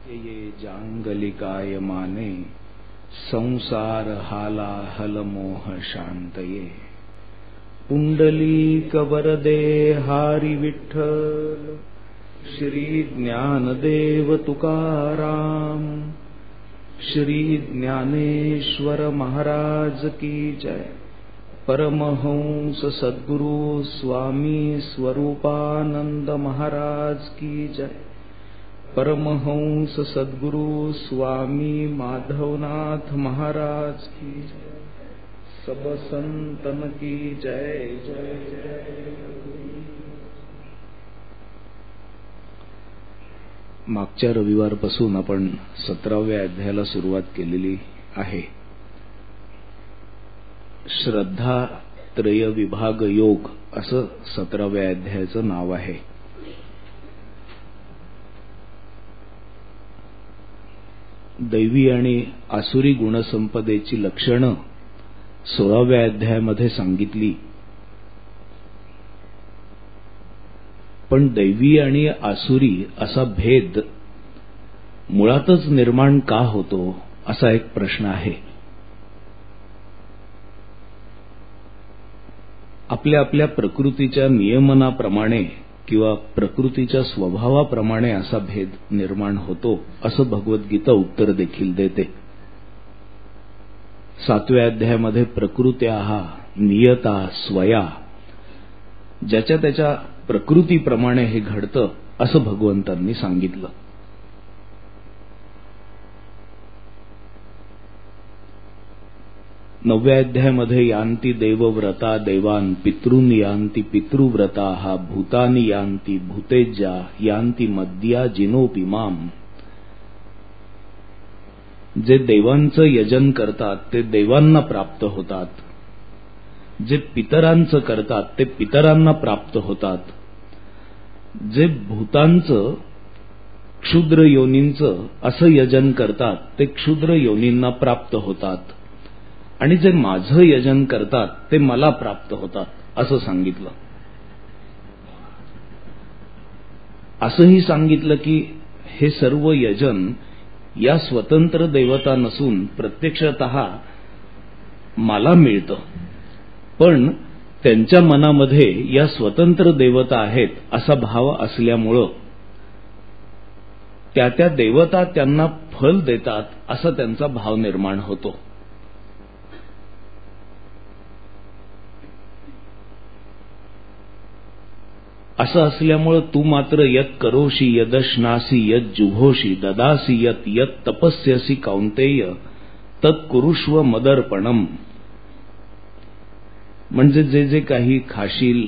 ये जांगलिकाय माने संसार हाला हलमोह शांतये पुंडलीक वरदे हारी विठ्ठल श्री ज्ञानदेव तुकाराम श्री ज्ञानेश्वर महाराज की जय। परमहंस सद्गुरु स्वामी स्वरूपानंद महाराज की जय। परमहंस सद्गुरु स्वामी माधवनाथ महाराज की जय। सब संतन की जय जय जय। मागच्या रविवारपासून आपण 17व्या अध्यायाला सुरुवात केलेली आहे। श्रद्धा त्रय विभाग योग असं 17व्या अध्यायाचं नाव आहे। दैवी आणि आसुरी गुणसंपदेची लक्षणं 16व्या अध्यायामध्ये सांगितली, पण दैवी आणि आसुरी असा भेद मुळातच निर्माण का होतो असा एक प्रश्न आहे। आपल्या आपल्या प्रकृतीच्या नियमनाप्रमाणे किंवा प्रकृतीच्या स्वभावाप्रमाणे असा भेद निर्माण होतो असं भगवद्गीता उत्तर देखील देते। 7व्या अध्यायामध्ये प्रकृत्याः नियता स्वया, ज्याच्या त्याच्या प्रकृतीप्रमाणे हे घडतं असं भगवंतांनी सांगितलं। नवव्या अध्यायामध्ये यान्ति देवव्रता देवान् पितॄन् यान्ति पितृव्रताः भूतानि यान्ति भूतेज्या यान्ति मद्या जिनोपिमाम। जे देवांचं यजन करतात ते देवांना प्राप्त होतात, जे पितरांचं करतात ते पितरांना प्राप्त होतात, जे भूतांचं क्षुद्र योनींचं असं यजन करतात ते क्षुद्र योनींना प्राप्त होतात, आणि जे माझं यजन करतात ते मला प्राप्त होतात असं सांगितलं। असंही सांगितलं की हे सर्व यजन या स्वतंत्र देवता नसून प्रत्यक्षतः मला मिळतं, पण त्यांच्या मनामध्ये या स्वतंत्र देवता आहेत असा भाव असल्यामुळं त्या त्या देवता त्यांना फल देतात असा त्यांचा भाव निर्माण होतो। असं असल्यामुळं तू मात्र यत करोषि यदश्नासी यत जुहोषि ददासी यत यत तपस्यसी कौंतेय तत्कुरुष्व मदर्पणम। म्हणजे जे जे काही खाशील,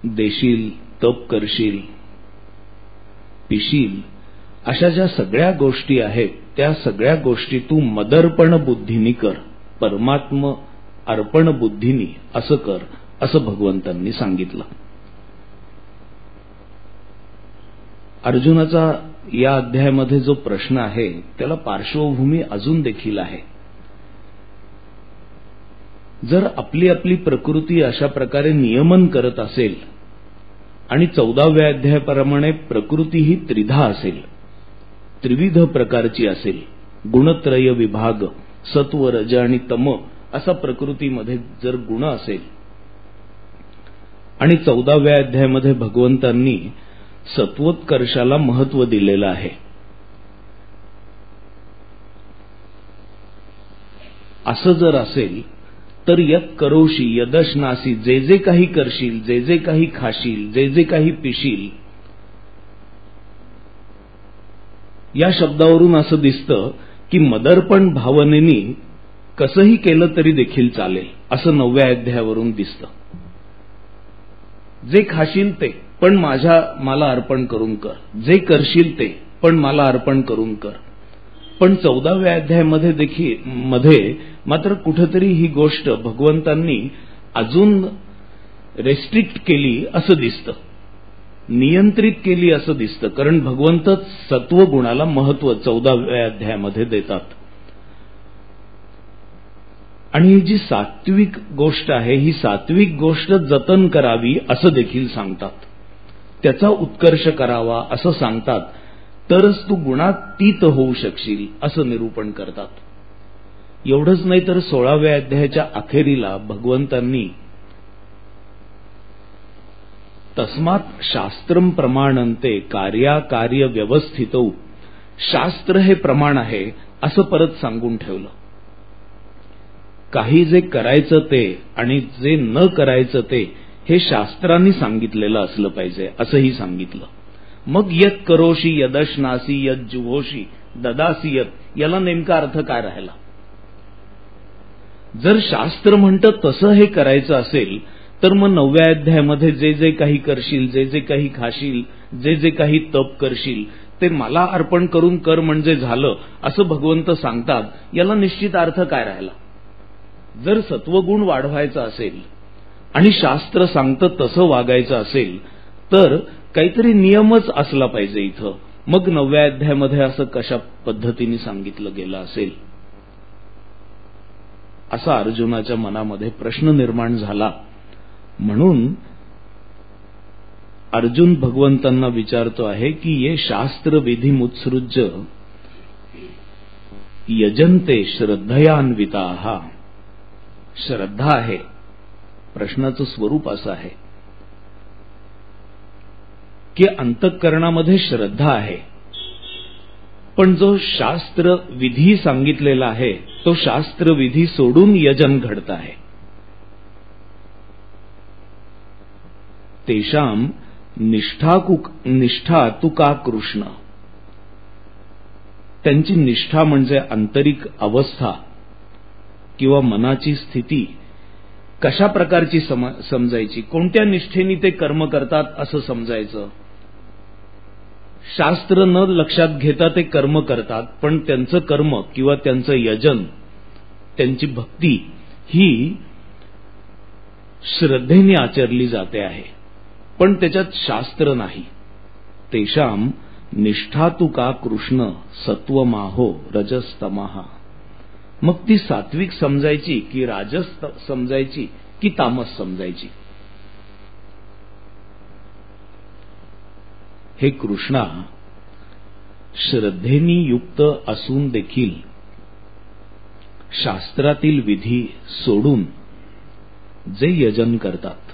देशील, तप करशील, पिशील, अशा ज्या सगळ्या गोष्टी आहेत त्या सगळ्या गोष्टी तू मदर्पण बुद्धीनी कर, परमात्म अर्पण बुद्धीनी असं कर असं भगवंतांनी सांगितलं। अर्जुनाचा या अध्यायामध्ये जो प्रश्न आहे त्याला पार्श्वभूमी अजून देखील आहे। जर आपली आपली प्रकृती अशा प्रकारे नियमन करत असेल आणि 14व्या अध्यायाप्रमाणे प्रकृती ही त्रिधा असेल, त्रिविध प्रकारची असेल, गुणत्रय विभाग सत्व रज आणि तम असा प्रकृतीमध्ये जर गुण असेल, आणि 14व्या अध्यायामध्ये भगवंतांनी सत्वोत्कर्षाला महत्व दिलेलं आहे, असं जर असेल तर यत करोषि यदश्नासी, जे जे काही करशील, जे जे काही खाशील, जे जे काही पिशील, या शब्दावरून असं दिसतं की मदर्पण भावनेनी कसंही केलं तरी देखील चालेल असं 9व्या अध्यायावरून दिसतं। जे खाशील ते पण मला अर्पण करून कर, जे करशील ते पण मला अर्पण करून कर। पण 14व्या अध्यायामध्ये देखील मात्र कुठेतरी ही गोष्ट भगवंतांनी अजून रेस्ट्रिक्ट केली असं दिसतं, नियंत्रित केली असं दिसतं, कारण भगवंत सत्वगुणाला महत्व 14व्या अध्यायामध्ये देतात। आणि ही जी सात्विक गोष्ट आहे ही सात्विक गोष्ट जतन करावी असं देखील सांगतात। त्याचा उत्कर्ष करावा असं सांगतात, तरच तू गुणातीत होऊ शकशील असं निरूपण करतात. एवढंच नाही तर 16व्या अध्यायाच्या अखेरीला भगवंतांनी तस्मात् शास्त्रम प्रमाणन्ते कार्याकार्य व्यवस्थितौ, शास्त्र हे प्रमाण आहे असं परत सांगून ठेवलं. काही जे करायचं ते आणि जे न करायचं ते हे शास्त्रांनी सांगितलेलं असलं पाहिजे असंही सांगितलं. मग यत करोशी यदश्नासी यद जुहोशी ददासी यत, याला नेमका अर्थ काय राहिला? जर शास्त्र म्हणतं तसं हे करायचं असेल तर मग 9व्या अध्यायामध्ये जे जे काही करशील, जे जे काही खाशील, जे जे काही तप करशील ते मला अर्पण करून कर म्हणजे झालं असं भगवंत सांगतात. याला निश्चित अर्थ काय राहिला? जर सत्वगुण वाढवायचा असेल आणि शास्त्र सांगतं तसं वागायचं असेल तर काहीतरी नियमच असला पाहिजे इथं. मग 9व्या अध्यायामध्ये असं कशा पद्धतीने सांगितलं गेलं असेल असा अर्जुनाच्या मनामध्ये प्रश्न निर्माण झाला. म्हणून अर्जुन भगवंतांना विचारतो आहे की ये शास्त्र विधी मुत्सृज्य यजन्ते श्रद्धयान्विताः. श्रद्धा आहे, प्रश्नाचं स्वरूप असं आहे की अंतःकरणामध्ये श्रद्धा आहे, पण जो शास्त्र विधी सांगितलेला आहे तो शास्त्र विधी सोडून यजन घडत आहे. तेषाम निष्ठा तु का कृष्ण. त्यांची निष्ठा म्हणजे आंतरिक अवस्था किंवा मनाची स्थिती कशा प्रकारची समजायची, कोणत्या निष्ठेने ते कर्म करतात असं समजायचं. शास्त्र न लक्षात घेता ते कर्म करतात, पण त्यांचं कर्म किंवा त्यांचं यजन, त्यांची भक्ती ही श्रद्धेने आचरली जाते आहे, पण त्याच्यात शास्त्र नाही. तेषाम निष्ठा तु का कृष्ण सत्वमाहो रजस्तमः. मग ती सात्विक समजायची की राजस समजायची की तामस समजायची? हे कृष्णा, श्रद्धेनी युक्त असून देखील शास्त्रातील विधी सोडून जे यजन करतात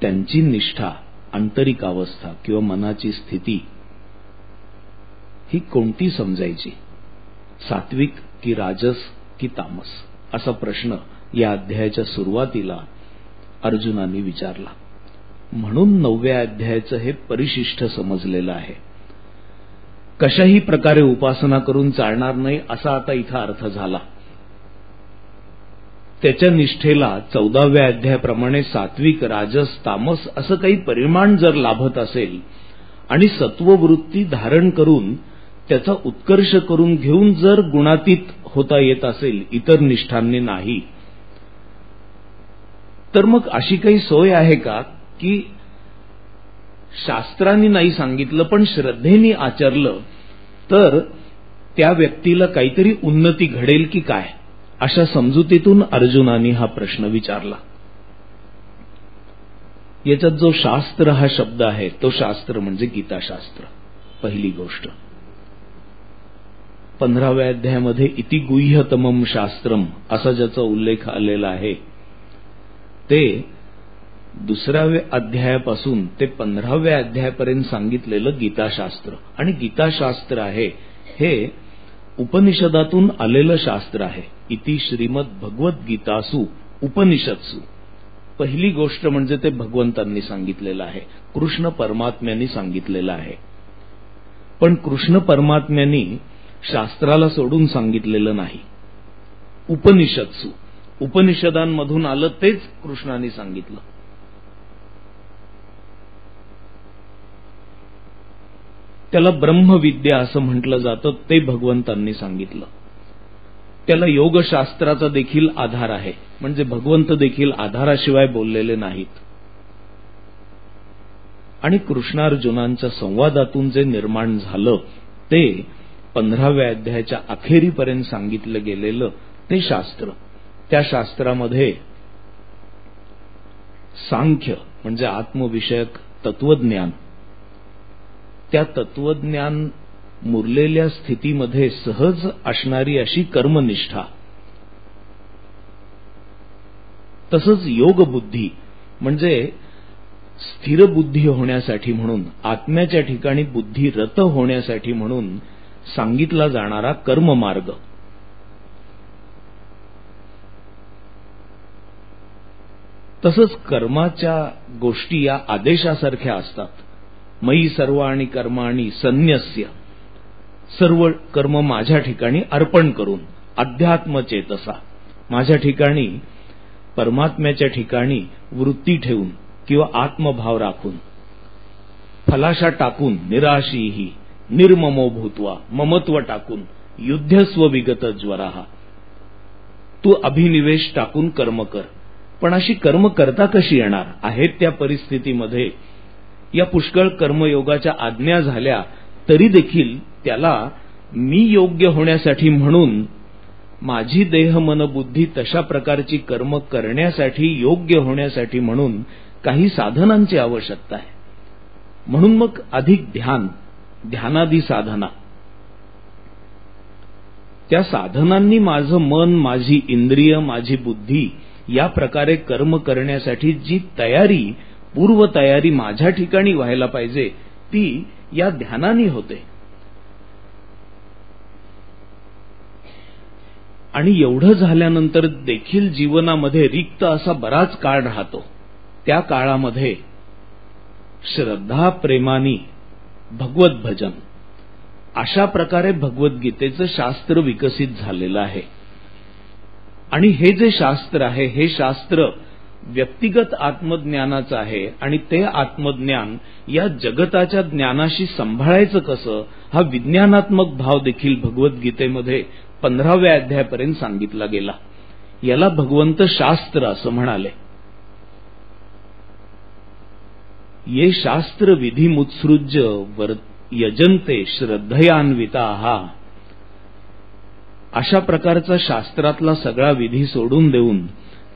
त्यांची निष्ठा, आंतरिक अवस्था किंवा मनाची स्थिती ही कोणती समजायची? सात्विक की राजस की तामस, असा प्रश्न या अध्यायाच्या सुरुवातीला अर्जुनाने विचारला. म्हणून 9व्या अध्यायाचं हे परिशिष्ट समजलेलं आहे. कशाही प्रकारे उपासना करून चालणार नाही असा आता इथं अर्थ झाला. त्याच्या निष्ठेला 14व्या अध्यायाप्रमाणे सात्विक राजस तामस असं काही परिमाण जर लाभत असेल आणि सत्ववृत्ती धारण करून त्याचा उत्कर्ष करून घेऊन जर गुणातीत होता येत असेल इतर निष्ठांनी नाही, तर मग अशी काही सोय आहे का की शास्त्रांनी नाही सांगितलं पण श्रद्धेने आचरलं तर त्या व्यक्तीला काहीतरी उन्नती घडेल की काय? अशा समजुतीतून अर्जुनाने हा प्रश्न विचारला. याच्यात जो शास्त्र हा शब्द आहे तो शास्त्र म्हणजे गीताशास्त्र. पहिली गोष्ट 15व्या अध्यायामध्ये इति गुह्यतमम शास्त्रम असा ज्याचा उल्लेख आलेला आहे ते 2व्या अध्यायापासून ते 15व्या अध्यायापर्यंत सांगितलेलं गीताशास्त्र. आणि गीताशास्त्र आहे हे उपनिषदातून आलेलं शास्त्र आहे. इति श्रीमद भगवद्गीतासु उपनिषत्सु. पहिली गोष्ट म्हणजे ते भगवंतांनी सांगितलेलं आहे, कृष्ण परमात्म्यांनी सांगितलेलं आहे. पण कृष्ण परमात्म्यांनी शास्त्राला सोडून सांगितलेलं नाही. उपनिषत्सु, उपनिषदांमधून आलं तेच कृष्णाने सांगितलं. त्याला ब्रह्मविद्या असं म्हटलं जातं, ते भगवंतांनी सांगितलं. त्याला योगशास्त्राचा देखील आधार आहे, म्हणजे भगवंत देखील आधाराशिवाय बोललेले नाहीत. आणि कृष्णार्जुनांच्या संवादातून जे निर्माण झालं ते 15व्या अध्यायाच्या अखेरीपर्यंत सांगितलं गेलेलं ते शास्त्र. त्या शास्त्रामध्ये सांख्य म्हणजे आत्मविषयक तत्वज्ञान, त्या तत्वज्ञान मुरलेल्या स्थितीमध्ये सहज असणारी अशी कर्मनिष्ठा, तसंच योगबुद्धी म्हणजे स्थिर बुद्धी होण्यासाठी म्हणून, आत्म्याच्या ठिकाणी बुद्धी रत होण्यासाठी म्हणून सांगितला जाणारा कर्ममार्ग. तसंच कर्माच्या गोष्टी या आदेशासारख्या असतात. मयी सर्वाणि कर्माणि संन्यस्य, सर्व कर्म माझ्या ठिकाणी अर्पण करून, अध्यात्मचेतसा, माझ्या ठिकाणी परमात्म्याच्या ठिकाणी वृत्ती ठेवून किंवा आत्मभाव राखून, फलाशा टाकून, निराशीही निर्ममो भूत्वा, ममत्व टाकून, युद्धस्व विगत ज्वराहा, तू अभिनिवेश टाकून कर्म कर. पण अशी कर्म करता कशी येणार? आहेत त्या परिस्थितीमध्ये या पुष्कळ कर्मयोगाच्या आज्ञा झाल्या तरी देखील त्याला मी योग्य होण्यासाठी म्हणून, माझी देह मन बुद्धी तशा प्रकारची कर्म करण्यासाठी, योग्य होण्यासाठी म्हणून काही साधनांची आवश्यकता आहे. म्हणून मग अधिक ध्यानादी साधना, त्या साधनांनी माझं मन, माझी इंद्रिय, माझी बुद्धी या प्रकारे कर्म करण्यासाठी जी तयारी, पूर्वतयारी माझ्या ठिकाणी व्हायला पाहिजे ती या ध्यानाने होते. आणि एवढं झाल्यानंतर देखील जीवनामध्ये रिक्त असा बराच काळ राहतो. त्या काळामध्ये श्रद्धा, प्रेमानी भगवत भजन, अशा प्रकारे भगवद्गीतेचं शास्त्र विकसित झालेलं आहे. आणि हे जे शास्त्र आहे, हे शास्त्र व्यक्तिगत आत्मज्ञानाचं आहे. आणि ते आत्मज्ञान या जगताच्या ज्ञानाशी सांभाळायचं कसं, हा विज्ञानात्मक भाव देखील भगवद्गीतेमध्ये 15व्या अध्यायापर्यंत सांगितला गेला. याला भगवंत शास्त्र असं म्हणाले. ये शास्त्र विधिमुत्सृज्य यजन्ते श्रद्धयान्विताः, अशा प्रकारचा शास्त्रातला सगळा विधी सोडून देऊन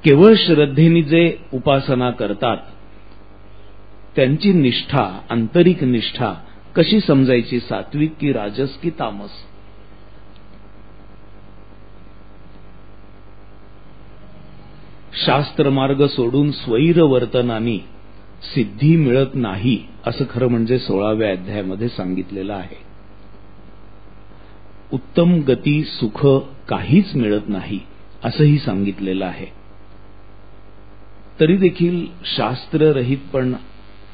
केवळ श्रद्धेने जे उपासना करतात त्यांची निष्ठा, आंतरिक निष्ठा कशी समजायची, सात्विक की राजस की तामस? शास्त्रमार्ग सोडून स्वैर वर्तनानी सिद्धी मिळत नाही, असं खरं म्हणजे 16व्या अध्यायामध्ये सांगितलेलं आहे. उत्तम गती, सुख काहीच मिळत नाही असंही सांगितलेलं आहे. तरी देखील शास्त्ररहित पण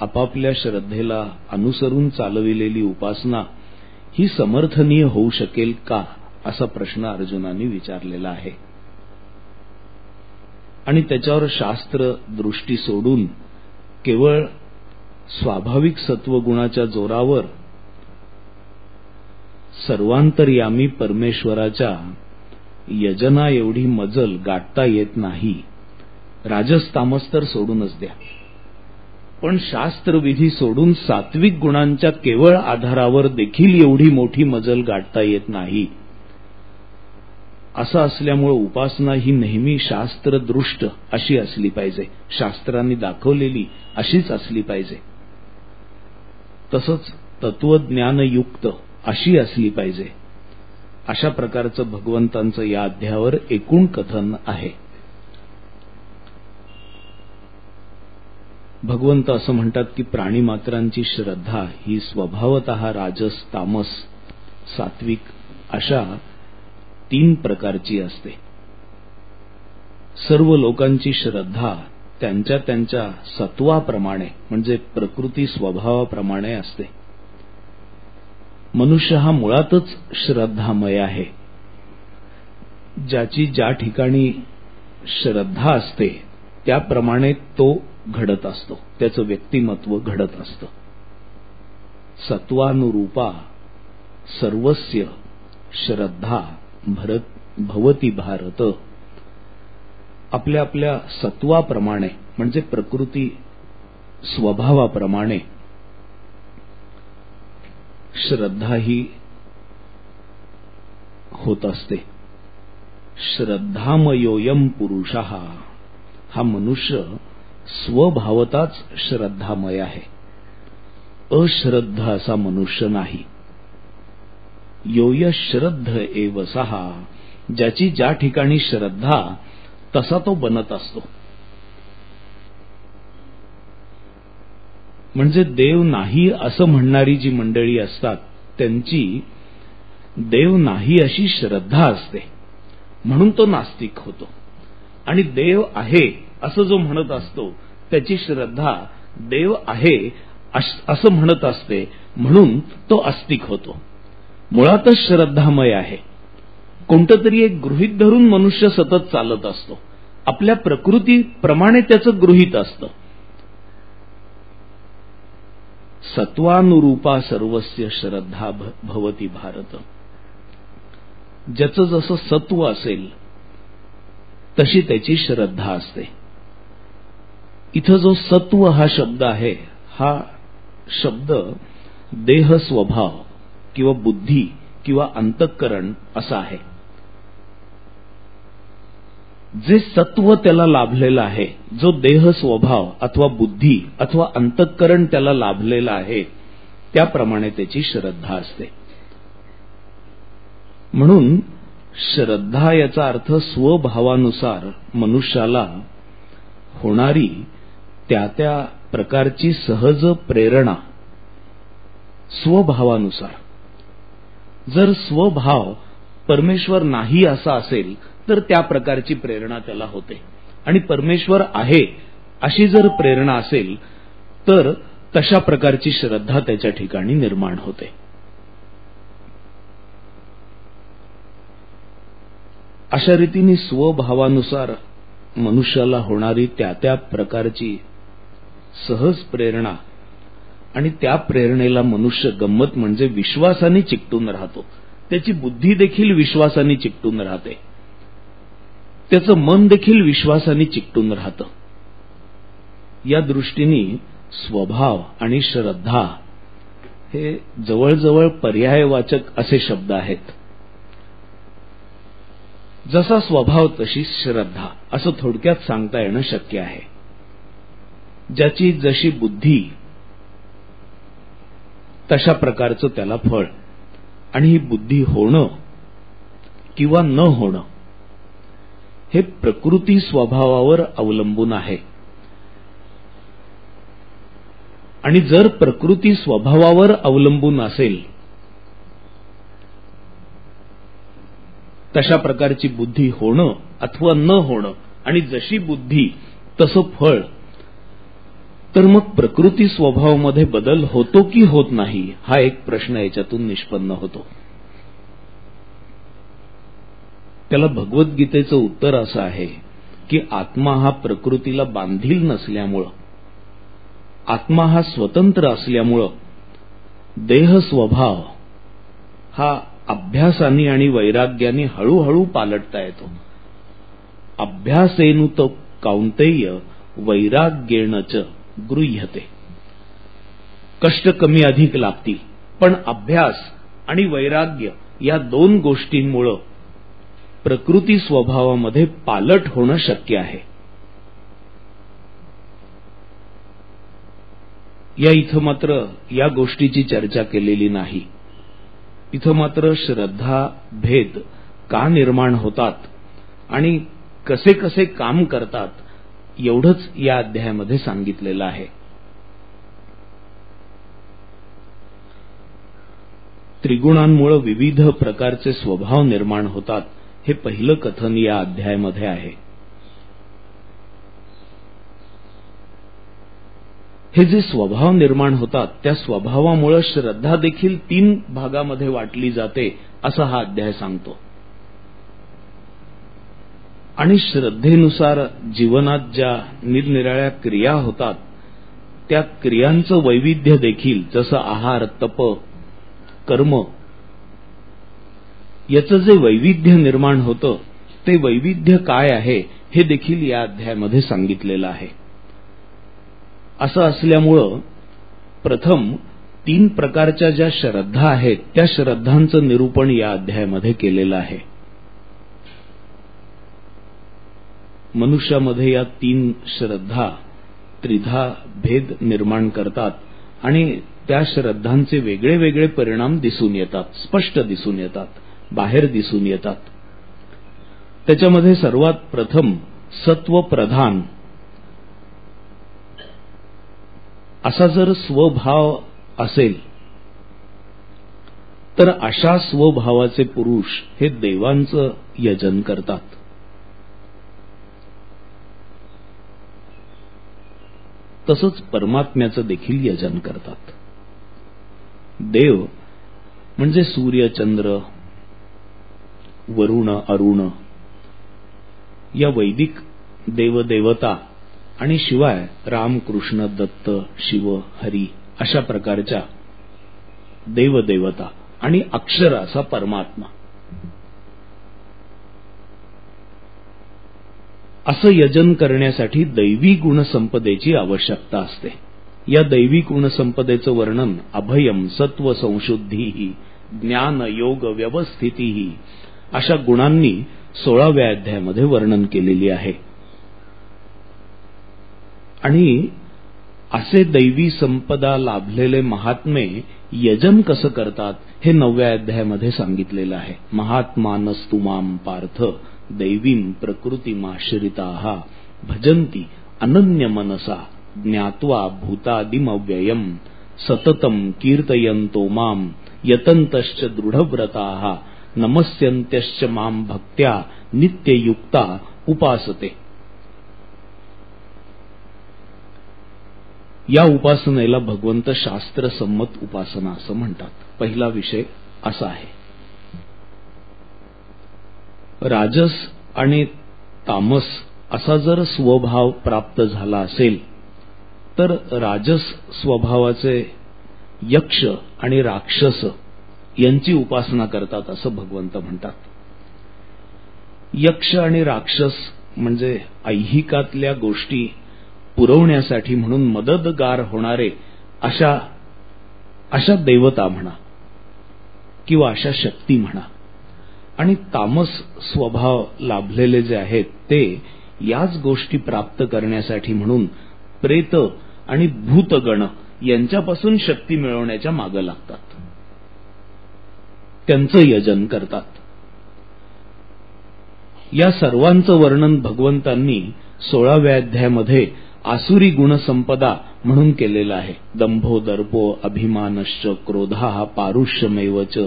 आपापल्या श्रद्धेला अनुसरून चालविलेली उपासना ही समर्थनीय होऊ शकेल का, असा प्रश्न अर्जुनाने विचारलेला आहे. आणि त्याच्यावर शास्त्र दृष्टी सोडून केवळ स्वाभाविक सत्वगुणाच्या जोरावर सर्वांतर्यामी परमेश्वराच्या यजना एवढी मजल गाठता येत नाही. राजस तामस तर सोडूनच द्या, पण शास्त्रविधी सोडून सात्विक गुणांच्या केवळ आधारावर देखील एवढी मोठी मजल गाठता येत नाही. असं असल्यामुळे उपासना ही नेहमी शास्त्रदृष्ट अशी असली पाहिजे, शास्त्रांनी दाखवलेली अशीच असली पाहिजे. तसंच तत्वज्ञानयुक्त अशी असली पाहिजे. अशा प्रकारचं भगवंतांचं या अध्यायावर एकूण कथन आहे. भगवंत असं म्हणतात की प्राणीमात्रांची श्रद्धा ही स्वभावतः राजस, तामस, सात्विक अशा 3 प्रकारची असते. सर्व लोकांची श्रद्धा त्यांच्या त्यांच्या सत्वाप्रमाणे म्हणजे प्रकृती स्वभावाप्रमाणे असते. मनुष्य हा मुळातच श्रद्धामय आहे. ज्याची ज्या ठिकाणी श्रद्धा असते त्याप्रमाणे तो घडत असतो, त्याचं व्यक्तिमत्व घडत असतं. सत्वानुरूपा सर्वस्य श्रद्धा भवती भारत. आपल्या आपल्या सत्वाप्रमाणे म्हणजे प्रकृती स्वभावाप्रमाणे श्रद्धा ही होत असते. श्रद्धामयोयम पुरुषः, हा मनुष्य स्वभावताच श्रद्धामय आहे. अश्रद्ध असा मनुष्य नाही. योय श्रद्ध एव सहा, ज्याची ज्या ठिकाणी श्रद्धा तसा तो बनत असतो. म्हणजे देव नाही असं म्हणणारी जी मंडळी असतात त्यांची देव नाही अशी श्रद्धा असते, म्हणून तो नास्तिक होतो. आणि देव आहे असं जो म्हणत असतो त्याची श्रद्धा देव आहे असं म्हणत असते, म्हणून तो आस्तिक होतो. मुळातच श्रद्धामय आहे. कोणतं तरी एक गृहीत धरून मनुष्य सतत चालत असतो. आपल्या प्रकृतीप्रमाणे त्याचं गृहीत असतं. सत्वानुरूपा सर्वस्य श्रद्धा भवती भारत. ज्याचं जसं सत्व असेल तशी त्याची श्रद्धा असते. इथं जो सत्व हा शब्द आहे, हा शब्द देह स्वभाव किंवा बुद्धी किंवा अंतःकरण असा आहे. जे सत्व त्याला लाभलेलं आहे, जो देह स्वभाव अथवा बुद्धी अथवा अंतःकरण त्याला लाभलेलं आहे, त्याप्रमाणे त्याची श्रद्धा असते. म्हणून श्रद्धा याचा अर्थ स्वभावानुसार मनुष्याला होणारी त्या त्या प्रकारची सहज प्रेरणा. स्वभावानुसार जर स्वभाव परमेश्वर नाही असा असेल तर त्या प्रकारची प्रेरणा त्याला होते. आणि परमेश्वर आहे अशी जर प्रेरणा असेल तर तशा प्रकारची श्रद्धा त्याच्या ठिकाणी निर्माण होते. अशा रीतीने स्वभावानुसार मनुष्याला होणारी त्या त्या प्रकारची सहज प्रेरणा आणि त्या प्रेरणेला मनुष्य गंमत म्हणजे विश्वासाने चिकटून राहतो. त्याची बुद्धी देखील विश्वासाने चिकटून राहते, त्याचं मन देखील विश्वासाने चिकटून राहतं. या दृष्टीने स्वभाव आणि श्रद्धा हे जवळजवळ पर्यायवाचक असे शब्द आहेत. जसा स्वभाव तशी श्रद्धा असं थोडक्यात सांगता येणं शक्य आहे. ज्याची जशी बुद्धी तशा प्रकारचं त्याला फळ. आणि ही बुद्धी होणं किंवा न होणं हे प्रकृती स्वभावावर अवलंबून आहे. आणि जर प्रकृती स्वभावावर अवलंबून असेल तशा प्रकारची बुद्धी होणं अथवा न होणं आणि जशी बुद्धी तसं फळ, तर मग प्रकृती स्वभावामध्ये बदल होतो की होत नाही हा एक प्रश्न याच्यातून निष्पन्न होतो. त्याला भगवद्गीतेचं उत्तर असं आहे की आत्मा हा प्रकृतीला बांधील नसल्यामुळं, आत्मा हा स्वतंत्र असल्यामुळं देह स्वभाव हा अभ्यासाने आणि वैराग्याने हळूहळू पालटता येतो. अभ्यासेनुत कौंतेय वैराग्येण च गृह्यते. कष्ट कमी अधिक लागतील, पण अभ्यास आणि वैराग्य या दोन गोष्टींमुळे प्रकृती स्वभावामध्ये पालट होणं शक्य आहे. या इथं मात्र या गोष्टीची चर्चा केलेली नाही. इथं मात्र श्रद्धा भेद का निर्माण होतात आणि कसे कसे काम करतात एवढंच या अध्यायामध्ये सांगितलेलं आहे. त्रिगुणांमुळे विविध प्रकारचे स्वभाव निर्माण होतात हे पहिलं कथन या अध्यायामध्ये आहे. हे जे स्वभाव निर्माण होतात त्या स्वभावामुळे श्रद्धा देखील 3 भागामध्ये वाटली जाते असं हा अध्याय सांगतो. आणि श्रद्धेनुसार जीवनात ज्या निरनिराळ्या क्रिया होतात त्या क्रियांचं वैविध्य देखील, जसं आहार, तप, कर्म, याचं जे वैविध्य निर्माण होतं ते वैविध्य काय आहे हे देखील या अध्यायामध्ये सांगितलेलं आहे. असं असल्यामुळं प्रथम 3 प्रकारच्या ज्या श्रद्धा आहेत त्या श्रद्धांचं निरूपण या अध्यायामध्ये केलेलं आहे. मनुष्यामध्ये या 3 श्रद्धा त्रिधा भेद निर्माण करतात आणि त्या श्रद्धांचे वेगळे वेगळे परिणाम दिसून येतात, स्पष्ट दिसून येतात, बाहेर दिसून येतात. त्याच्यामध्ये सर्वात प्रथम सत्वप्रधान असा जर स्वभाव असेल तर अशा स्वभावाचे पुरुष हे देवांचं यजन करतात. तसंच परमात्म्याचं देखील यजन करतात. देव म्हणजे सूर्य, चंद्र, वरुण, अरुण या वैदिक देवदेवता आणि शिवाय राम, कृष्ण, दत्त, शिव, हरी अशा प्रकारच्या देवदेवता आणि अक्षर असा परमात्मा, असं यजन करण्यासाठी दैवी गुणसंपदेची आवश्यकता असते. या दैवी गुणसंपदेचं वर्णन अभयम, सत्व, संशुद्धीही, ज्ञान, योग, व्यवस्थितीही अशा गुणांनी 16व्या अध्यायामध्ये वर्णन केलेली आहे. आणि असे दैवी संपदा लाभलेले महात्मे यजन कसं करतात हे 9व्या अध्यायामध्ये सांगितलेलं आहे. महात्मानस्तु मां पार्थ दैवीं प्रकृतिमाश्रिताः भजन्ति अनन्य मनसा ज्ञात्वा भूतादिमव्ययम् सततं कीर्तयन्तो मां यतन्तश्च दृढव्रताः नमस्यन्त्यश्च मां भक्त्या नित्ययुक्ता उपासते. या उपासनेला भगवंत शास्त्रसंमत उपासना असं म्हणतात. पहिला विषय असा आहे. राजस आणि तामस असा जर स्वभाव प्राप्त झाला असेल तर राजस स्वभावाचे यक्ष आणि राक्षस यांची उपासना करतात असं भगवंत म्हणतात. यक्ष आणि राक्षस म्हणजे ऐहिकातल्या गोष्टी पुरवण्यासाठी म्हणून मदतगार होणारे अशा देवता म्हणा किंवा अशा शक्ती म्हणा. आणि तामस स्वभाव लाभलेले जे आहेत ते याच गोष्टी प्राप्त करण्यासाठी म्हणून प्रेत आणि भूतगण यांच्यापासून शक्ती मिळवण्याच्या मागे लागतात, त्यांचं यजन करतात. या सर्वांचं वर्णन भगवंतांनी 16व्या अध्यायामध्ये आसुरी गुणसंपदा म्हणून केलेलं आहे. दंभो दर्पो अभिमानश्च क्रोधाः पारुष्यमेव च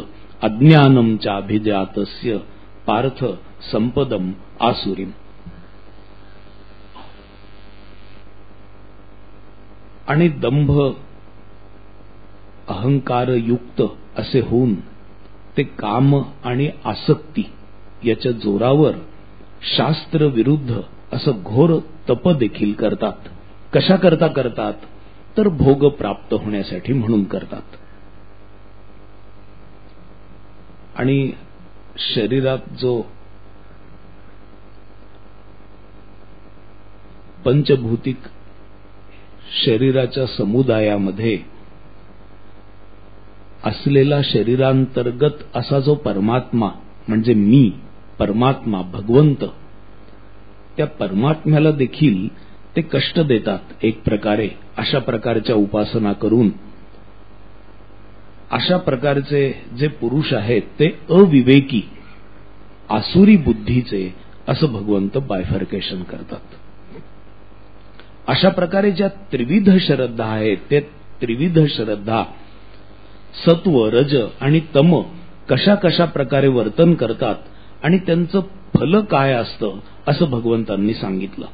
अज्ञानं चाभिजातस्य पार्थ संपदम आसुरीम. आणि दंभ अहंकारयुक्त असे होऊन ते काम आणि आसक्ती याच्या जोरावर शास्त्र विरुद्ध असं घोर तप देखील करतात. कशा करता करतात तर भोग प्राप्त होण्यासाठी म्हणून करतात. आणि शरीरात जो पंचभौतिक शरीराच्या समुदायामध्ये असलेला शरीरांतर्गत असा जो परमात्मा म्हणजे मी, परमात्मा, भगवंत, त्या परमात्म्याला देखील ते कष्ट देतात एक प्रकारे. अशा प्रकारच्या उपासना करून अशा प्रकारचे जे पुरुष आहेत ते अविवेकी आसुरी बुद्धीचे असं भगवंत बायफर्केशन करतात. अशा प्रकारे ज्या त्रिविध श्रद्धा आहेत ते त्रिविध श्रद्धा सत्व, रज आणि तम कशा कशा प्रकारे वर्तन करतात आणि त्यांचं फल काय असतं असं भगवंतांनी सांगितलं.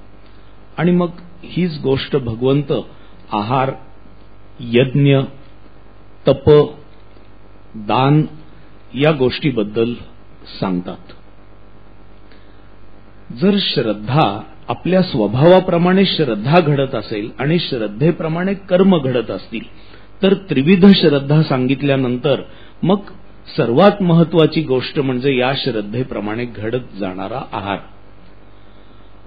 आणि मग हीच गोष्ट भगवंत आहार, यज्ञ, तप, दान या गोष्टीबद्दल सांगतात. जर श्रद्धा आपल्या स्वभावाप्रमाणे श्रद्धा घडत असेल आणि श्रद्धेप्रमाणे कर्म घडत असतील तर त्रिविध श्रद्धा सांगितल्यानंतर मग सर्वात महत्वाची गोष्ट म्हणजे या श्रद्धेप्रमाणे घडत जाणारा आहार.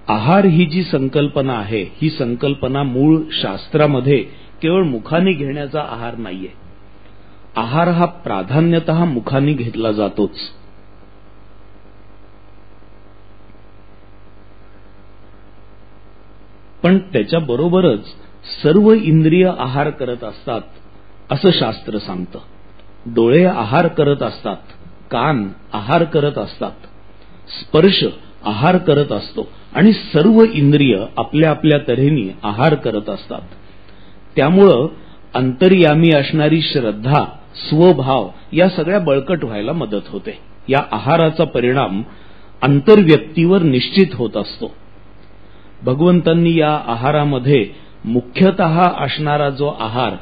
आहार ही जी संकल्पना आहे ही संकल्पना मूळ शास्त्रामध्ये केवळ मुखाने घेण्याचा आहार नाहीये. आहार हा प्राधान्यतः मुखाने घेतला जातोच. पण त्याच्याबरोबरच सर्व इंद्रिय आहार करत असतात असं शास्त्र सांगतं. डोळे आहार करत असतात, कान आहार करत असतात, स्पर्श आहार करत असतो आणि सर्व इंद्रिय आपल्या आपल्या तऱ्हेने आहार करत असतात. त्यामुळं अंतर्यामी असणारी श्रद्धा, स्वभाव या सगळ्या बळकट व्हायला मदत होते. या आहाराचा परिणाम आंतरव्यक्तीवर निश्चित होत असतो. भगवंतांनी या आहारामध्ये मुख्यतः असणारा जो आहार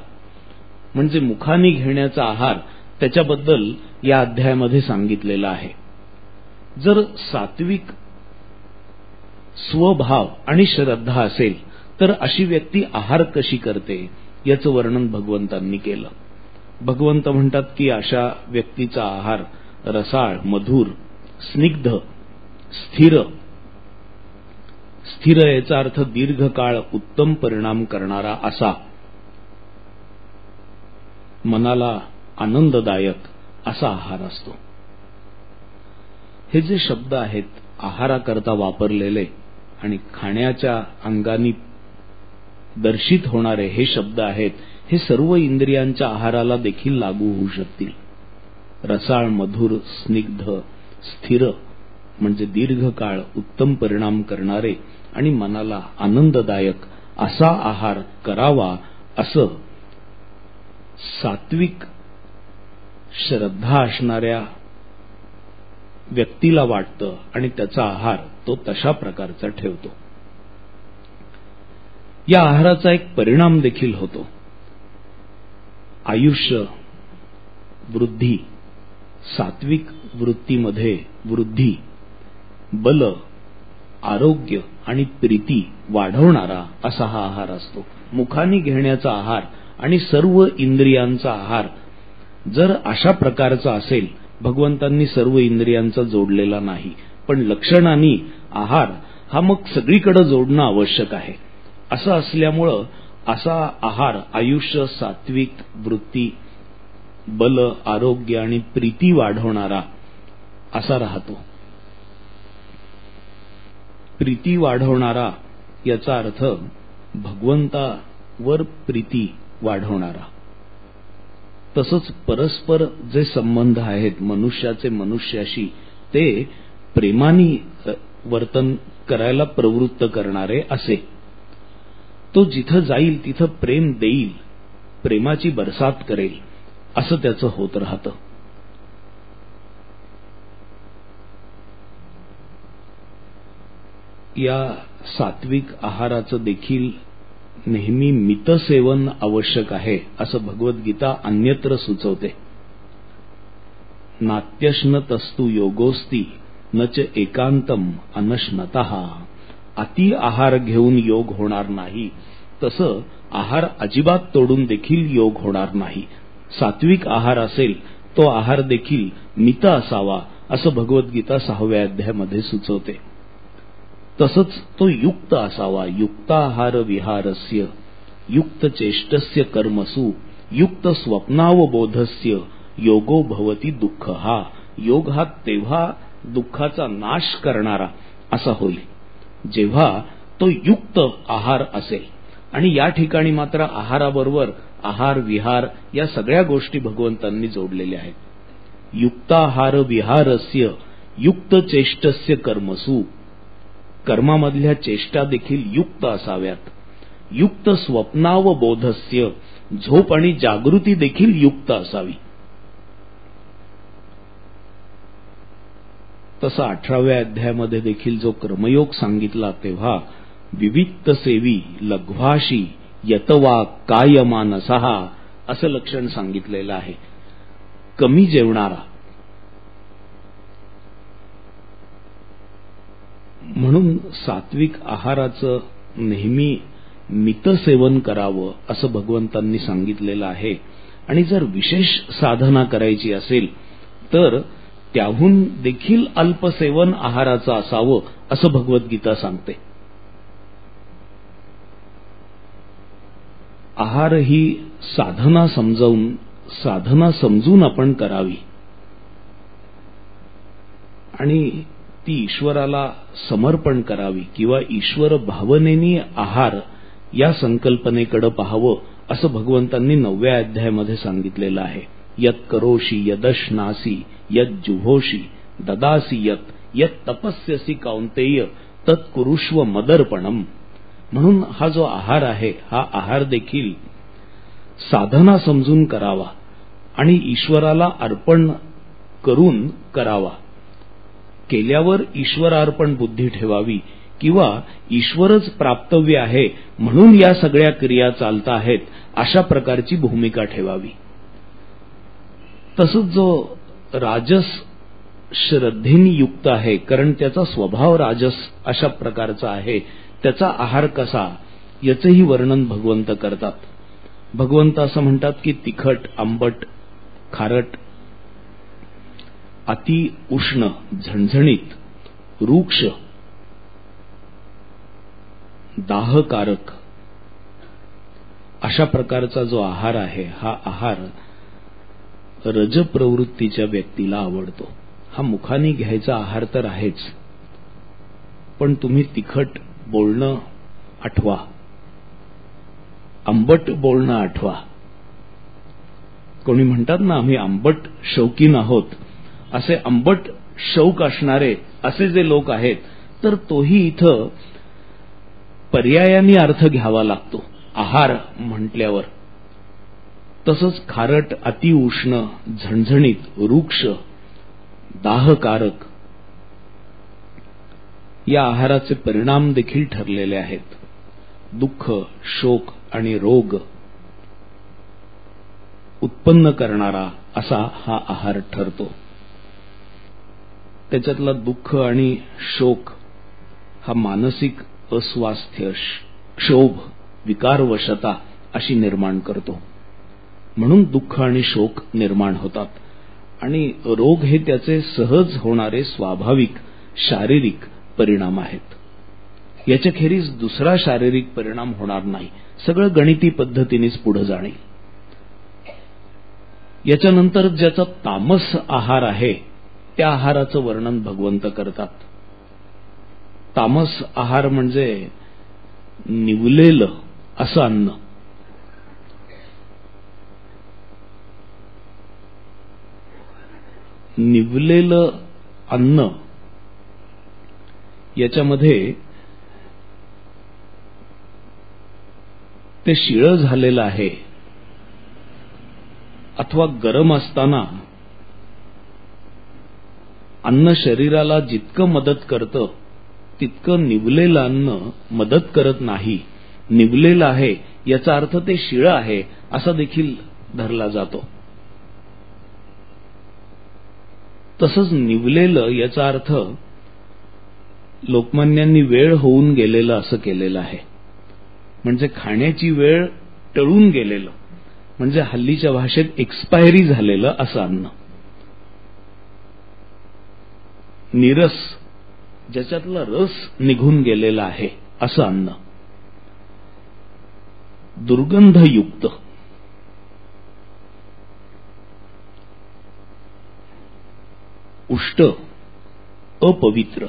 म्हणजे मुखाने घेण्याचा आहार, त्याच्याबद्दल या अध्यायामध्ये सांगितलेलं आहे. जर सात्विक स्वभाव आणि श्रद्धा असेल तर अशी व्यक्ती आहार कशी करते याचं वर्णन भगवंतांनी केलं. भगवंत म्हणतात की अशा व्यक्तीचा आहार रसाळ, मधुर, स्निग्ध, स्थिर. स्थिर याचा अर्थ दीर्घकाळ उत्तम परिणाम करणारा असा, मनाला आनंददायक असा आहार असतो. हे जे शब्द आहेत आहाराकरता वापरलेले आणि खाण्याच्या अंगाने दर्शित होणारे हे शब्द आहेत, हे सर्व इंद्रियांच्या आहाराला देखील लागू होऊ शकतील. रसाळ, मधुर, स्निग्ध, स्थिर म्हणजे दीर्घकाळ उत्तम परिणाम करणारे आणि मनाला आनंददायक असा आहार करावा असं सात्विक श्रद्धा असणाऱ्या व्यक्तीला वाटतं आणि त्याचा आहार तो तशा प्रकारचा ठेवतो. या आहाराचा एक परिणाम देखील होतो. आयुष्य वृद्धी, सात्विक वृत्तीमध्ये वृद्धी, बल, आरोग्य आणि प्रीती वाढवणारा असा हा आहार असतो. मुखाने घेण्याचा आहार आणि सर्व इंद्रियांचा आहार जर अशा प्रकारचा असेल, भगवंतांनी सर्व इंद्रियांचा जोडलेला नाही, पण लक्षणांनी आहार हा मग सगळीकडे जोडणं आवश्यक आहे. असं असल्यामुळं असा आहार आयुष्य, सात्विक वृत्ती, बल, आरोग्य आणि प्रीती वाढवणारा असा राहतो. प्रीती वाढवणारा याचा अर्थ भगवंतावर प्रीती वाढवणारा. तसंच परस्पर जे संबंध आहेत मनुष्याचे मनुष्याशी, ते प्रेमाने वर्तन करायला प्रवृत्त करणारे असे. तो जिथं जाईल तिथं प्रेम देईल, प्रेमाची बरसात करेल असं त्याचं होत राहतं. या सात्विक आहाराचं देखील नेहमी मितसेवन आवश्यक आहे असं भगवद्गीता अन्यत्र सुचवते. नात्यश्नतस्तु योगोस्ति न च एकांतम अनश्नतः. अति आहार घेऊन योग होणार नाही, तसं आहार अजिबात तोडून देखील योग होणार नाही. सात्विक आहार असेल तो आहार देखील मित असावा असं भगवद्गीता 6व्या अध्यायामध्ये सुचवते. तसंच तो युक्त असावा. युक्ताहार विहारस्य युक्त चेष्टस्य कर्मसु युक्त स्वप्नावबोधस्य योगो भवति दुःख. हा योग हा तेव्हा दुःखाचा नाश करणारा असा होईल जेव्हा तो युक्त आहार असेल. आणि या ठिकाणी मात्र आहाराबरोबर आहार, विहार या सगळ्या गोष्टी भगवंतांनी जोडलेल्या आहेत. युक्ताहार विहारस्य युक्त चेष्टस्य कर्मसु. कर्मामधल्या चेष्टा देखील युक्त असाव्यात. युक्त स्वप्नावबोधस्य. झोप आणि जागृती देखील युक्त असावी. तसा 18व्या अध्यायामध्ये देखील जो कर्मयोग सांगितला तेव्हा विविक्त सेवी लघ्वाशी यतवा कायमानसः असं लक्षण सांगितलेलं आहे. कमी जेवणारा, म्हणून सात्विक आहाराचं नेहमी मितसेवन करावं असं भगवंतांनी सांगितलेलं आहे. आणि जर विशेष साधना करायची असेल तर त्याहून देखील अल्पसेवन आहाराचं असावं असं भगवद्गीता सांगते. आहार ही साधना समजून आपण करावी आणि ती ईश्वराला समर्पण करावी किंवा ईश्वर भावनेने आहार या संकल्पनेकडे पाहावं असं भगवंतांनी 9व्या अध्यायामध्ये सांगितलेलं आहे. यत करोषि यदश्नासी यत जुहोषि ददासी यत तपस्यसी कौंतेय तत्कुरुष्व मदर्पणम. म्हणून हा जो आहार आहे हा आहार देखील साधना समजून करावा आणि ईश्वराला अर्पण करून करावा. केल्यावर ईश्वरार्पण बुद्धी ठेवावी किंवा ईश्वरच प्राप्तव्य आहे म्हणून या सगळ्या क्रिया चालत आहेत अशा प्रकारची भूमिका ठेवावी. तसंच जो राजस श्रद्धेने युक्त आहे, कारण त्याचा स्वभाव राजस अशा प्रकारचा आहे, त्याचा आहार कसा याचेही वर्णन भगवंत करतात. भगवंत असं म्हणतात की तिखट, आंबट, खारट, अति उष्ण, झणझणीत, रूक्ष, दाहकारक अशा प्रकारचा जो आहार आहे हा आहार रज प्रवृत्तीच्या व्यक्तीला आवडतो. हा मुखाने घ्यायचा आहार तर आहेच, पण तुम्ही तिखट बोलणं आठवा, आंबट बोलणं आठवा. कोणी म्हणतात ना आम्ही आंबट शौकीन आहोत, असे आंबट शौक असणारे असे जे लोक आहेत तर तोही इथं पर्यायाने अर्थ घ्यावा लागतो आहार म्हटल्यावर. तसंच खारट, अतिउष्ण, झणझणीत, रूक्ष, दाहकारक या आहाराचे परिणाम देखील ठरलेले आहेत. दुःख, शोक आणि रोग उत्पन्न करणारा असा हा आहार ठरतो. त्याच्यातला दुःख आणि शोक हा मानसिक अस्वास्थ्य, क्षोभ, विकारवशता अशी निर्माण करतो. म्हणून दुःख आणि शोक निर्माण होतात आणि रोग हे त्याचे सहज होणारे स्वाभाविक शारीरिक परिणाम आहेत. याच्याखेरीज दुसरा शारीरिक परिणाम होणार नाही. सगळं गणिती पद्धतीनेच पुढे जाणे. याच्यानंतर ज्याचा तामस आहार आहे त्या आहाराचं वर्णन भगवंत करतात. तामस आहार म्हणजे निवलेलं असं अन्न. निवलेलं अन्न याच्यामध्ये ते शिळं झालेलं आहे अथवा गरम असताना अन्न शरीराला जितकं मदत करतं तितकं निवलेलं अन्न मदत करत नाही. निवलेलं आहे याचा अर्थ ते शिळं आहे असा देखील धरला जातो. तसंच निवलेलं याचा अर्थ लोकमान्यांनी वेळ होऊन गेलेलं असं केलेलं आहे. म्हणजे खाण्याची वेळ टळून गेलेलं, म्हणजे हल्लीच्या भाषेत एक्सपायरी झालेलं असं अन्न. निरस, ज्याच्यातला रस निघून गेलेला आहे असं अन्न. दुर्गंधयुक्त, उष्ट, अपवित्र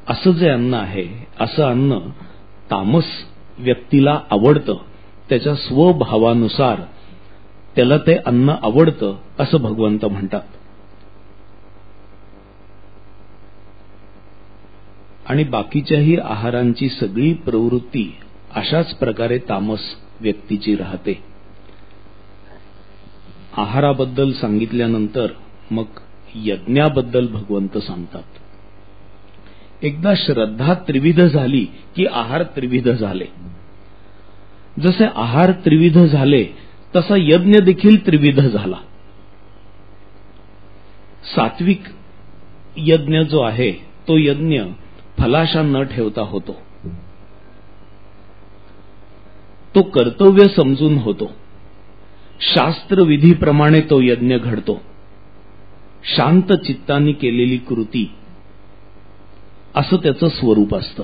असं जे अन्न आहे असं अन्न तामस व्यक्तीला आवडतं. त्याच्या स्वभावानुसार त्याला ते अन्न आवडतं असं भगवंत म्हणतात. आणि बाकीच्याही आहारांची सगळी प्रवृत्ती अशाच प्रकारे तामस व्यक्तीची राहते. आहाराबद्दल सांगितल्यानंतर मग यज्ञाबद्दल भगवंत सांगतात. एकदा श्रद्धा त्रिविध झाली की आहार त्रिविध झाले. जसे आहार त्रिविध झाले तसा यज्ञ देखील त्रिविध झाला. सात्विक यज्ञ जो आहे तो यज्ञ फलाशा न ठेवता होतो. तो कर्तव्य समजून होतो. शास्त्रविधीप्रमाणे तो यज्ञ घडतो. शांत चित्तानी केलेली कृती असं त्याचं स्वरूप असतं.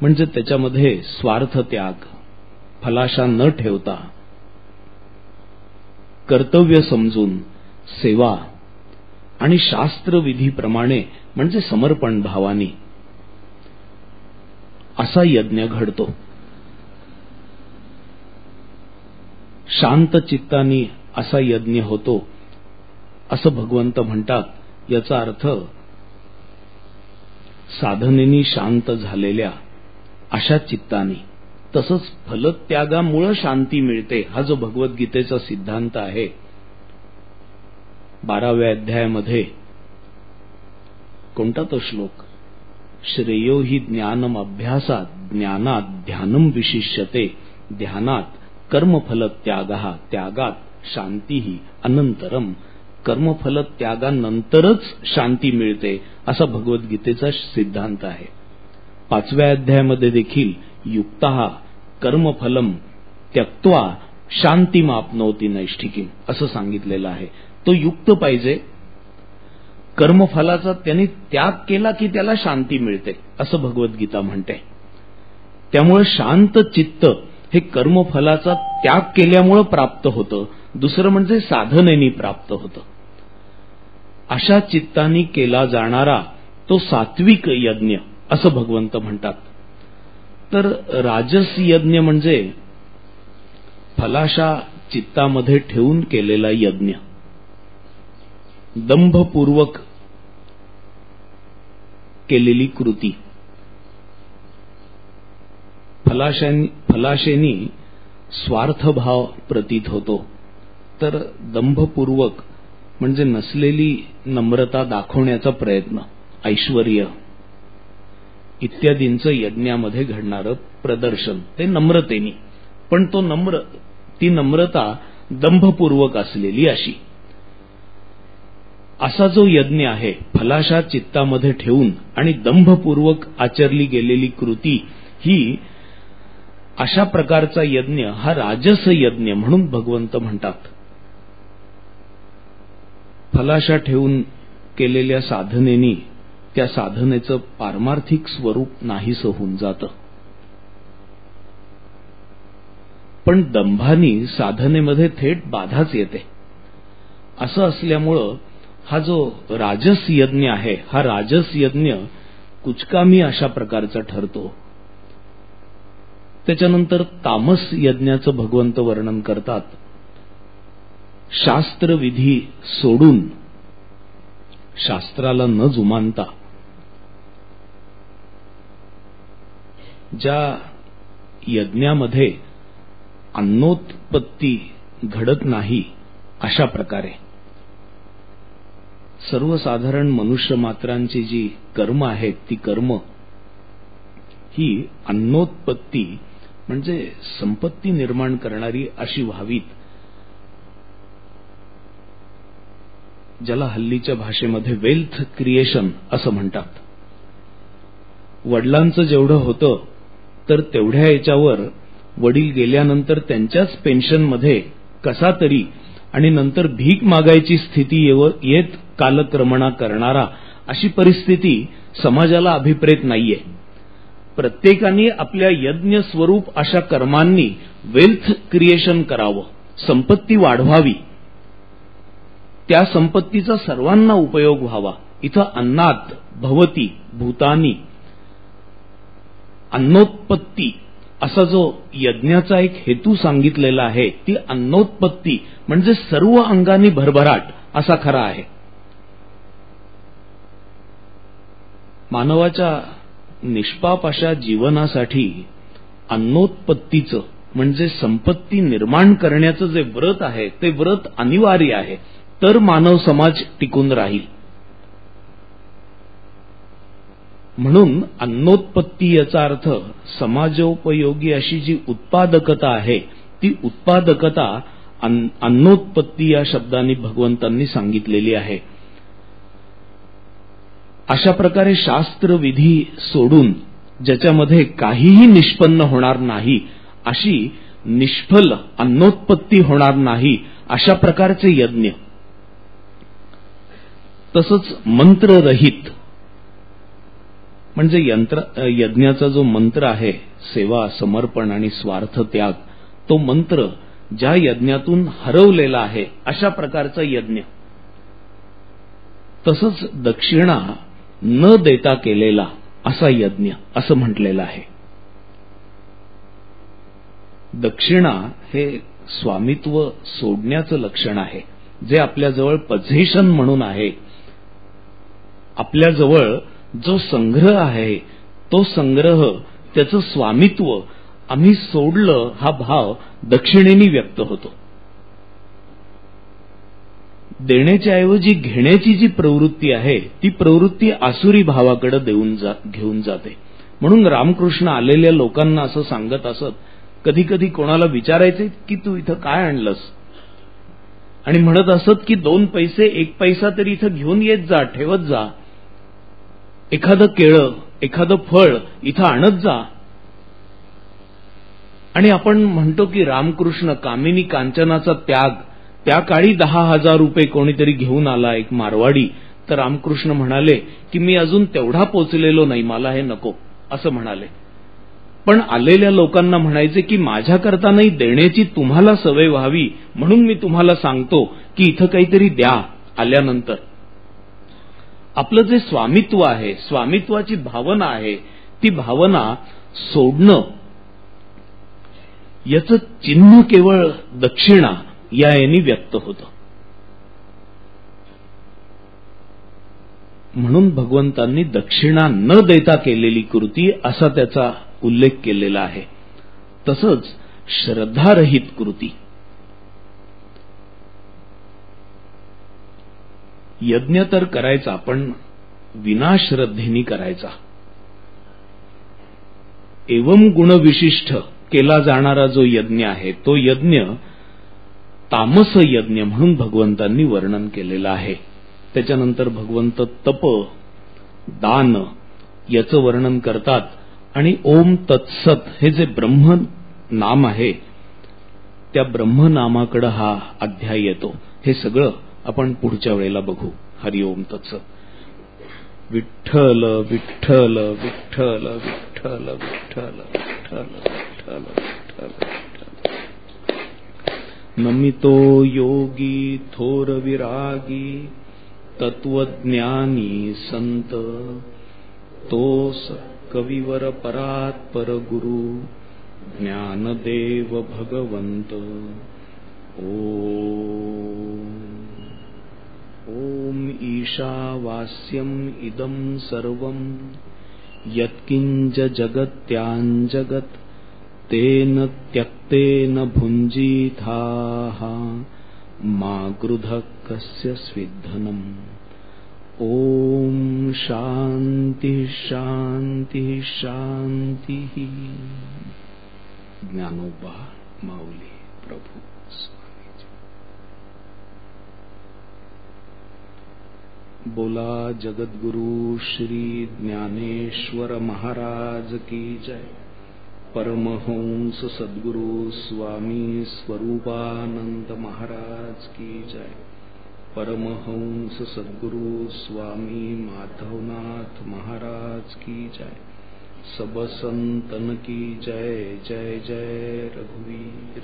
म्हणजे त्याच्यामध्ये स्वार्थ त्याग, फलाशा न ठेवता कर्तव्य समजून सेवा आणि शास्त्रविधीप्रमाणे म्हणजे समर्पण भावाने असा यज्ञ घडतो. शांत चित्तानी असा यज्ञ होतो असं भगवंत म्हणतात. याचा अर्थ साधनेनी शांत झालेल्या अशा चित्तानी, तसंच फलत्यागामुळे शांती मिळते हा जो भगवद्गीतेचा सिद्धांत आहे. 12व्या अध्यायामध्ये कोणता तो श्लोक, श्रेयो हि ज्ञानम अभ्यासात ज्ञानात ध्यानम विशिष्यते ध्यानात कर्मफल त्यागः त्यागात शांती अनंतरम. कर्मफल त्यागानंतरच शांती मिळते असा भगवद्गीतेचा सिद्धांत आहे. 5व्या अध्यायामध्ये देखील युक्तः कर्मफलम त्यक्त्वा शांतिमाप्नोति नैष्ठिकीम असं सांगितलेलं आहे. तो युक्त पाहिजे, कर्मफलाचा त्यांनी त्याग केला की त्याला शांती मिळते असं भगवद्गीता म्हणते. त्यामुळे शांत चित्त हे कर्मफलाचा त्याग केल्यामुळे प्राप्त होतं. दुसरं म्हणजे साधनेनी प्राप्त होतं. अशा चित्तानी केला जाणारा तो सात्विक यज्ञ असं भगवंत म्हणतात. तर राजस यज्ञ म्हणजे फलाशा चित्तामध्ये ठेवून केलेला यज्ञ, दंभपूर्वक केलेली कृती. फलाशेनी स्वार्थभाव प्रतीत होतो, तर दंभपूर्वक म्हणजे नसलेली नम्रता दाखवण्याचा प्रयत्न, ऐश्वर्य इत्यादींचं यज्ञामध्ये घडणारं प्रदर्शन ते नम्रतेनी, पण ती नम्रता दंभपूर्वक असलेली अशी. असा जो यज्ञ आहे फलाशा चित्तामध्ये ठेवून आणि दंभपूर्वक आचरली गेलेली कृती, ही अशा प्रकारचा यज्ञ हा राजस यज्ञ म्हणून भगवंत म्हणतात. फलाशा ठेवून केलेल्या साधनेनी त्या साधनेचं पारमार्थिक स्वरूप नाहीसं होऊन जातं. पण दंभानी साधनेमध्ये थेट बाधाच येते. असं असल्यामुळं हा जो राजस यज्ञ आहे हा राजस यज्ञ कुचकामी अशा प्रकारचा ठरतो. त्याच्यानंतर तामस यज्ञाचं भगवंत वर्णन करतात. शास्त्रविधी सोडून, शास्त्राला न जुमानता ज्या यज्ञामध्ये अन्नोत्पत्ती घडत नाही अशा प्रकारे सर्वसाधारण मनुष्य मात्रांची जी कर्म आहेत ती कर्म ही अन्नोत्पत्ती म्हणजे संपत्ती निर्माण करणारी अशी व्हावीत, ज्याला हल्लीच्या भाषेमध्ये वेल्थ क्रिएशन असं म्हणतात. वडिलांचं जेवढं होतं तर तेवढ्या याच्यावर वडील गेल्यानंतर त्यांच्याच पेन्शनमध्ये कसा तरी आणि नंतर भीक मागायची स्थिती येत कालक्रमणा करणारा अशी परिस्थिती समाजाला अभिप्रेत नाहीये. प्रत्येकाने आपल्या यज्ञ स्वरूप अशा कर्मांनी वेल्थ क्रिएशन करावं, संपत्ती वाढवावी, त्या संपत्तीचा सर्वांना उपयोग व्हावा. इथं अन्नात भवती भूतानी अन्नोत्पत्ती असा जो यज्ञाचा एक हेतू सांगितलेला आहे, ती अन्नोत्पत्ती म्हणजे सर्व अंगानी भरभराट असा खरा आहे. मानवाच्या निष्पाप अशा जीवनासाठी अन्नोत्पत्तीचं म्हणजे संपत्ती निर्माण करण्याचं जे व्रत आहे ते व्रत अनिवार्य आहे, तर मानव समाज टिकून राहील. म्हणून अन्नोत्पत्ती याचा अर्थ समाजोपयोगी अशी जी उत्पादकता आहे ती उत्पादकता अन्नोत्पत्ती या शब्दांनी भगवंतांनी सांगितलेली आहे. अशा प्रकारे शास्त्रविधी सोडून ज्याच्यामध्ये काहीही निष्पन्न होणार नाही, अशी निष्फल अन्नोत्पत्ती होणार नाही अशा प्रकारचे यज्ञ. तसंच मंत्ररहित म्हणजे यज्ञाचा जो मंत्र आहे सेवा, समर्पण आणि स्वार्थ त्याग, तो मंत्र ज्या यज्ञातून हरवलेला आहे अशा प्रकारचा यज्ञ. तसंच दक्षिणा न देता केलेला असा यज्ञ असं म्हटलेलं आहे. दक्षिणा हे स्वामित्व सोडण्याचं लक्षण आहे, जे आपल्याजवळ पझेशन म्हणून आहे. आपल्याजवळ जो संग्रह आहे, तो संग्रह, त्याचं स्वामित्व आम्ही सोडलं, हा भाव दक्षिणेने व्यक्त होतो. देण्याच्या ऐवजी घेण्याची जी प्रवृत्ती आहे, ती प्रवृत्ती आसुरी भावाकडे घेऊन जाते. म्हणून रामकृष्ण आलेल्या लोकांना असं सांगत असत, कधी कधी कोणाला विचारायचे की तू इथं काय आणलंस, आणि म्हणत असत की 2 पैसे 1 पैसा तरी इथं घेऊन येत जा, ठेवत जा. एखादं केळं, एखादं फळ इथं आणत जा. आणि आपण म्हणतो की रामकृष्ण कामिनी कांचनाचा त्याग, त्या काळी 10,000 रुपये कोणीतरी घेऊन आला, एक मारवाडी, तर रामकृष्ण म्हणाले की मी अजून तेवढा पोचलेलो नाही, मला हे नको, असं म्हणाले. पण आलेल्या लोकांना म्हणायचे की माझ्याकरता नाही, देण्याची तुम्हाला सवय व्हावी म्हणून मी तुम्हाला सांगतो की इथं काहीतरी द्या आल्यानंतर. आपलं जे स्वामित्व आहे, स्वामित्वाची भावना आहे, ती भावना सोडणं, याचं चिन्ह केवळ दक्षिणा याने व्यक्त होतं. म्हणून भगवंतांनी दक्षिणा न देता केलेली कृती असा त्याचा उल्लेख केलेला आहे. तसंच श्रद्धारहित कृती, यज्ञ तर करायचा पण विनाश्रद्धेने करायचा. एवं गुणविशिष्ट केला जाणारा जो यज्ञ आहे, तो यज्ञ तामस यज्ञ म्हणून भगवंतांनी वर्णन केलेलं आहे. त्याच्यानंतर भगवंत तप, दान याचं वर्णन करतात. आणि ओम तत्सत हे जे ब्रह्म नाम आहे, त्या ब्रह्मनामाकडे हा अध्याय येतो. हे सगळं आपण पुढच्या वेळेला बघू. हरि ओम तत्सत. विठ्ठल विठ्ठल विठ्ठल विठ्ठल विठ्ठल विठ्ठल विठ्ठल विठ्ठल. नमितो योगी थोर विरागी, तत्वज्ञानी संत, तोस कविवर परात्पर गुरु, ज्ञानदेव भगवंत. ओम ईशावास्यम इदं सर्वं यत्किंच जगत्याञ्जगत्, तेन त्यक्तेन भुञ्जीथाः, मा गृधः कस्य स्विद्धनम्. ओम शांति शांति शांति. ज्ञानोबा माऊली प्रभू स्वामी. बोला जगद्गुरु श्री ज्ञानेश्वर महाराज की जय. परमहंस सद्गुरु स्वामी स्वरूपानंद महाराज की जय. परमहंस सद्गुरु स्वामी माधवनाथ महाराज की जय. सब संतन की जय. जय जय रघुवीर.